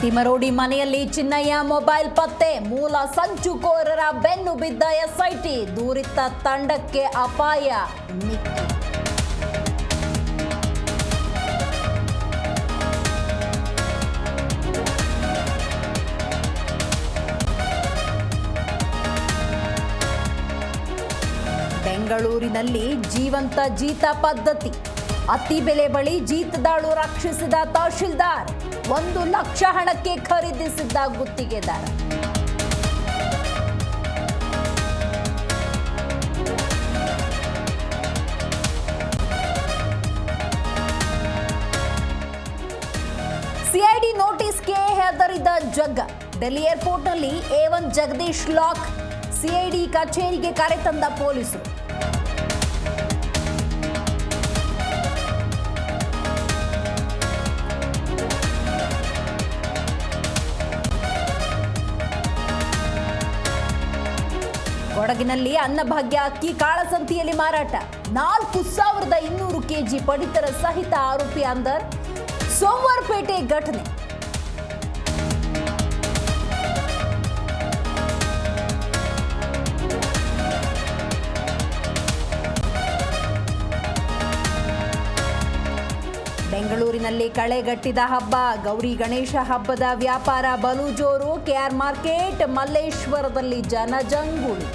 ತಿಮರೋಡಿ ಮನೆಯಲ್ಲಿ ಚಿನ್ನಯ್ಯ ಮೊಬೈಲ್ ಪತ್ತೆ, ಮೂಲ ಸಂಚುಕೋರರ ಬೆನ್ನು ಬಿದ್ದ ಎಸ್ಐಟಿ, ದೂರಿತ ತಂಡಕ್ಕೆ ಅಪಾಯ ಮಿಕ್ಕಿ. ಬೆಂಗಳೂರಿನಲ್ಲಿ ಜೀವಂತ ಜೀತ ಪದ್ಧತಿ, ಅತಿ ಬೆಲೆ ಬಳಿ ಜೀತದಾಳು ರಕ್ಷಿಸಿದ ತಹಶೀಲ್ದಾರ್, 1 ಲಕ್ಷ ಹಣಕ್ಕೆ ಖರೀದಿಸಿದ್ದ ಗುತ್ತಿಗೆದಾರ. ಸಿಐಡಿ ನೋಟಿಸ್ಗೆ ಹೆದರಿದ ಜಗ್ಗ, ಡೆಲ್ಲಿ ಏರ್ಪೋರ್ಟ್ನಲ್ಲಿ A1 ಜಗದೀಶ್ ಲಾಕ್, ಸಿಐಡಿ ಕಚೇರಿಗೆ ಕರೆತಂದ ಪೊಲೀಸರು. ಕೊಡಗಿನಲ್ಲಿ ಅನ್ನಭಾಗ್ಯ ಅಕ್ಕಿ ಕಾಳಸಂತೆಯಲ್ಲಿ ಮಾರಾಟ, 4200 ಕೆಜಿ ಪಡಿತರ ಸಹಿತ ಆರೋಪಿ ಅಂದರ್, ಸೋಮವಾರಪೇಟೆ ಘಟನೆ. ಬೆಂಗಳೂರಿನಲ್ಲಿ ಕಳೆಗಟ್ಟಿದ ಹಬ್ಬ, ಗೌರಿ ಗಣೇಶ ಹಬ್ಬದ ವ್ಯಾಪಾರ ಬಲು ಜೋರು, ಕೆಆರ್ ಮಾರ್ಕೆಟ್, ಮಲ್ಲೇಶ್ವರದಲ್ಲಿ ಜನಜಂಗುಳಿ.